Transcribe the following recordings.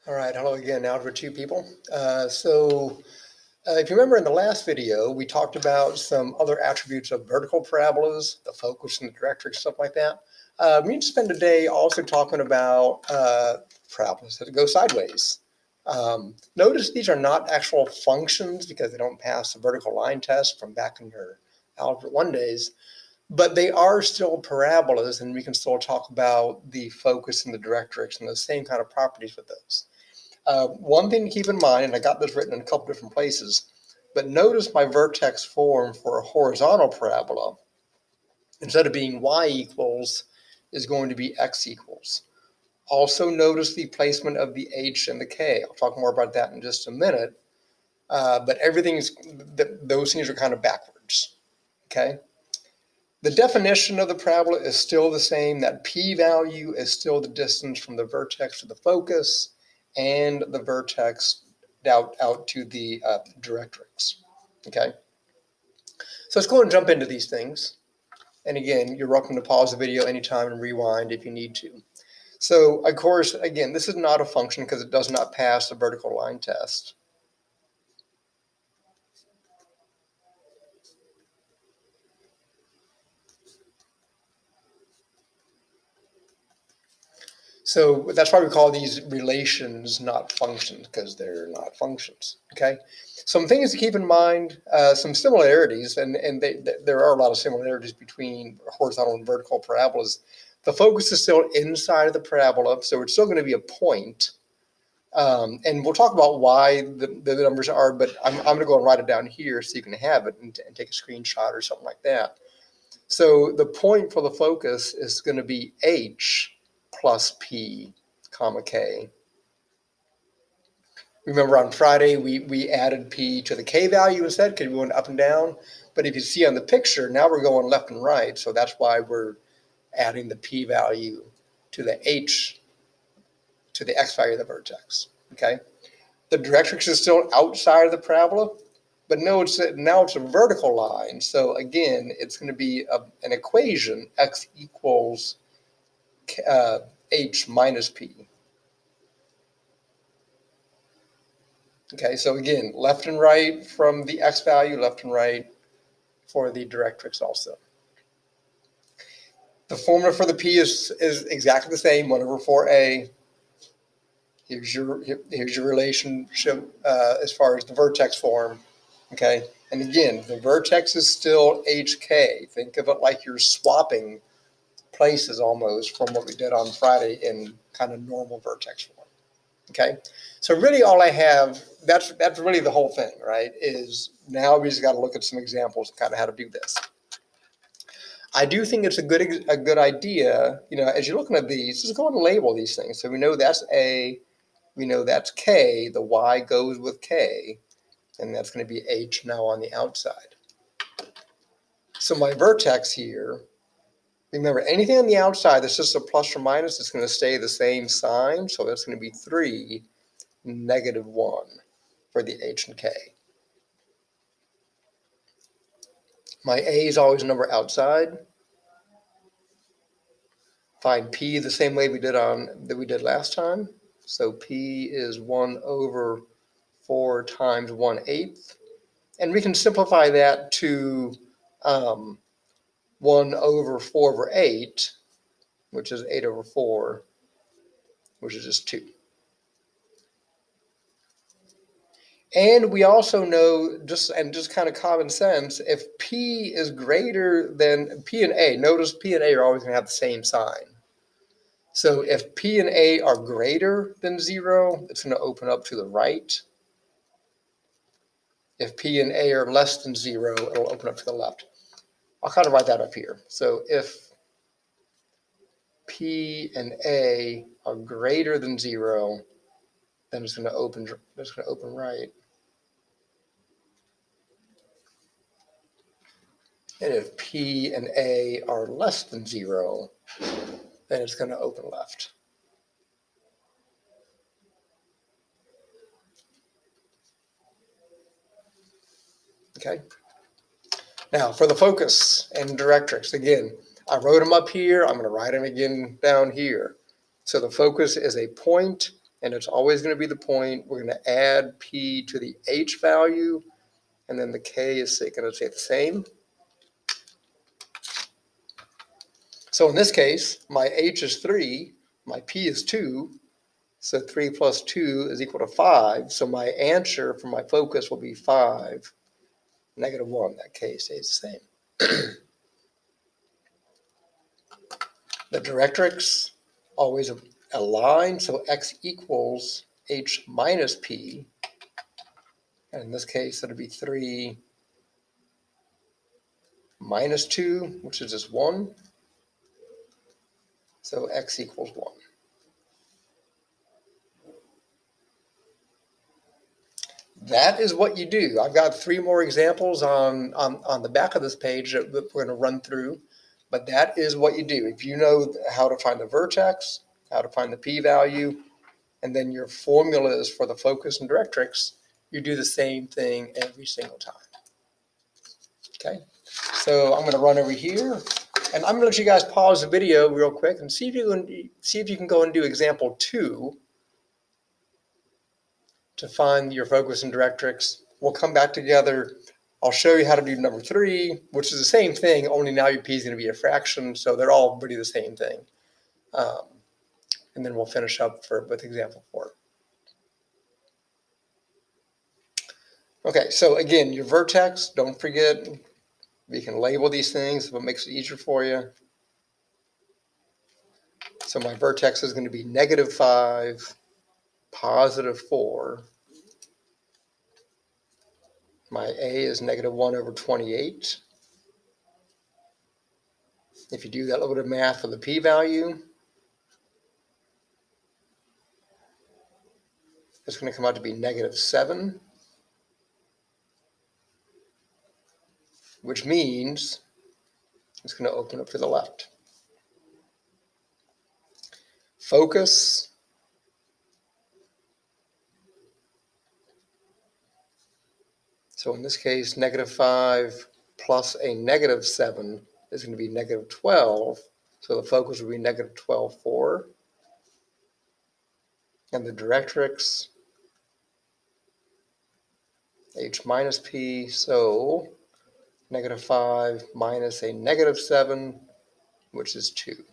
All right, hello again, algebra 2 people. If you remember in the last video, we talked about some other attributes of vertical parabolas, the focus and the directrix, stuff like that. We need to spend a day also talking about parabolas that go sideways. Notice these are not actual functions because they don't pass the vertical line test from back in your algebra 1 days. But they are still parabolas, and we can still talk about the focus and the directrix and the same kind of properties with those. One thing to keep in mind, and I got this written in a couple different places, but notice my vertex form for a horizontal parabola, instead of being y equals, is going to be x equals. Also notice the placement of the h and the k. I'll talk more about that in just a minute, but those things are kind of backwards, okay? The definition of the parabola is still the same. That p-value is still the distance from the vertex to the focus and the vertex out to the directrix, okay? So let's go and jump into these things. And again, you're welcome to pause the video anytime and rewind if you need to. So of course, again, this is not a function because it does not pass the vertical line test. So that's why we call these relations not functions, because they're not functions, okay? Some things to keep in mind, some similarities, and there are a lot of similarities between horizontal and vertical parabolas. The focus is still inside of the parabola, so it's still going to be a point. And we'll talk about why the numbers are, but I'm going to go and write it down here so you can have it and take a screenshot or something like that. So the point for the focus is going to be h plus p, comma k. Remember on Friday, we added p to the k value instead because we went up and down. But if you see on the picture, now we're going left and right. So that's why we're adding the p value to the h, to the x value of the vertex, okay? The directrix is still outside of the parabola, but now it's a vertical line. So again, it's going to be an equation, x equals h minus p. Okay, so again, left and right from the x value, left and right for the directrix also. The formula for the p is exactly the same, 1 over 4a. Here's your relationship as far as the vertex form, okay? And again, the vertex is still hk. Think of it like you're swapping places almost from what we did on Friday in kind of normal vertex form, okay? So really all I have, that's really the whole thing, right, is now we just got to look at some examples of kind of how to do this. I do think it's a good idea, you know, as you're looking at these, just go and label these things. So we know that's A, we know that's K, the Y goes with K, and that's going to be H now on the outside. So my vertex here, remember anything on the outside that's just a plus or minus, it's going to stay the same sign. So that's going to be 3, -1 for the H and K. My A is always a number outside. Find P the same way we did last time. So P is 1 over 4 times 1/8. And we can simplify that to 1 over 4 over 8, which is 8 over 4, which is just 2. And we also know, just kind of common sense, if P is greater than P and A, notice P and A are always going to have the same sign. So if P and A are greater than 0, it's going to open up to the right. If P and A are less than 0, it'll open up to the left. I'll kind of write that up here. So if P and A are greater than 0, then it's going to open right. And if P and A are less than 0, then it's going to open left. Okay. Now for the focus and directrix, again, I wrote them up here. I'm going to write them again down here. So the focus is a point and it's always going to be the point. We're going to add p to the h value, and then the k is going to stay the same. So in this case, my h is 3, my p is 2, so 3 plus 2 is equal to 5. So my answer for my focus will be 5, -1. That k stays the same. The directrix, always a line, so x equals h minus p. And in this case, it'll be 3 minus 2, which is just 1. So x equals 1. That is what you do. I've got 3 more examples on the back of this page that we're going to run through. But that is what you do. If you know how to find the vertex, how to find the p-value, and then your formulas for the focus and directrix, you do the same thing every single time. Okay, so I'm going to run over here, and I'm going to let you guys pause the video real quick and see if you can go and do example 2 to find your focus and directrix. We'll come back together. I'll show you how to do number 3, which is the same thing, only now your p is going to be a fraction, so they're all pretty the same thing. And then we'll finish up with example 4. Okay, so again, your vertex, don't forget, we can label these things if it makes it easier for you. So my vertex is going to be -5, +4. My a is -1/28. If you do that little bit of math for the p-value, it's going to come out to be -7, which means it's going to open up to the left. Focus, so in this case, -5 plus a -7 is going to be -12. So the focus will be -12/4. And the directrix, h minus p, so -5 minus a -7, which is 2.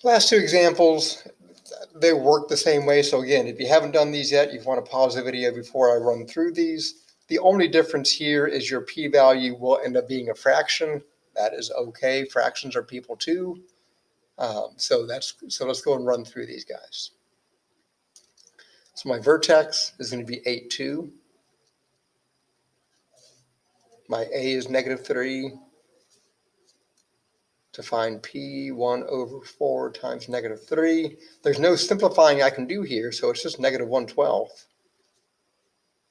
Last 2 examples, they work the same way. So again, if you haven't done these yet, you want to pause the video before I run through these. The only difference here is your p-value will end up being a fraction. That is okay. Fractions are people too. So let's go and run through these guys. So my vertex is going to be 8, 2. My a is -3. To find p, 1/4 times -3. There's no simplifying I can do here, so it's just -1/12,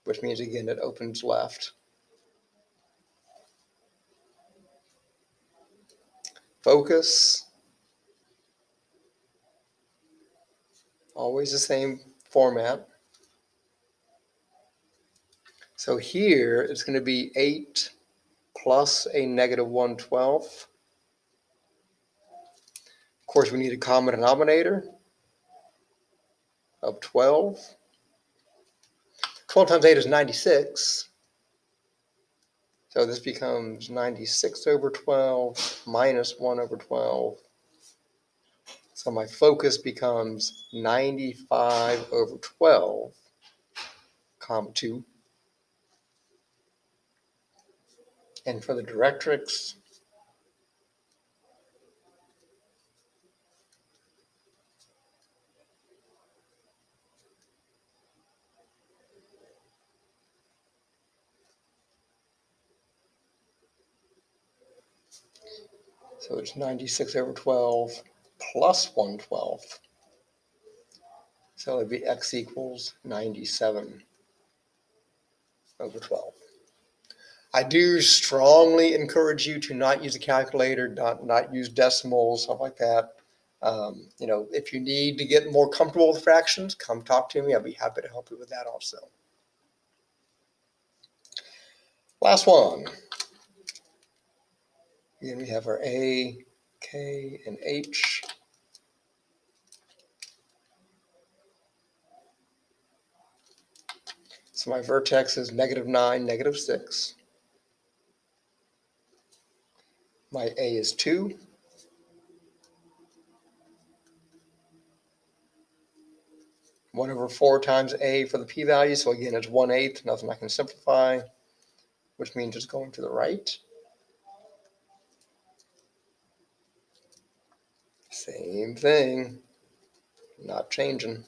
which means, again, it opens left. Focus, always the same format. So here it's going to be 8 plus a -1/12. Of course, we need a common denominator of 12. 12 times 8 is 96. So this becomes 96/12 minus 1/12. So my focus becomes 95/12, comma 2. And for the directrix, so it's 96/12 plus 1/12. So it'd be x equals 97/12. I do strongly encourage you to not use a calculator, not use decimals, stuff like that. If you need to get more comfortable with fractions, come talk to me. I'll be happy to help you with that also. Last one. Again, we have our A, K, and H. So my vertex is -9, -6. My A is 2. One over 4 times A for the p-value. So again, it's 1/8, nothing I can simplify, which means it's going to the right. Same thing, not changing.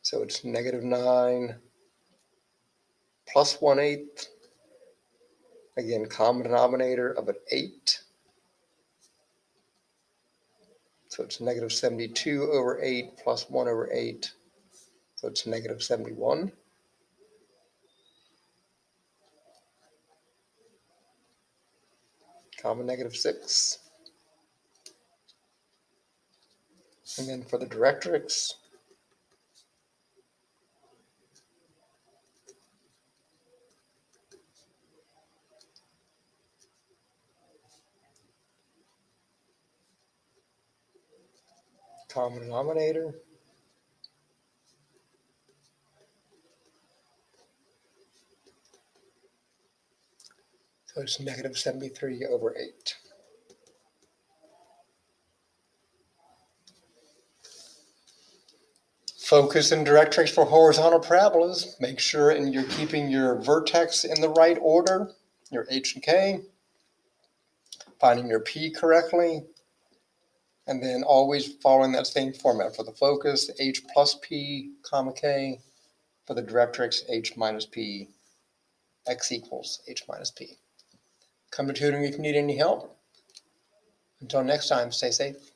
So it's -9 plus 1/8. Again, common denominator of an 8. So it's -72 over 8 plus 1 over 8. So it's -71. Common -6. And then for the directrix, common denominator. So it's -73 over 8. Focus and directrix for horizontal parabolas. Make sure you're keeping your vertex in the right order, your H and K, finding your P correctly, and then always following that same format. For the focus, H plus P, comma K. For the directrix, H minus P, X equals H minus P. Come to tutoring if you need any help. Until next time, stay safe.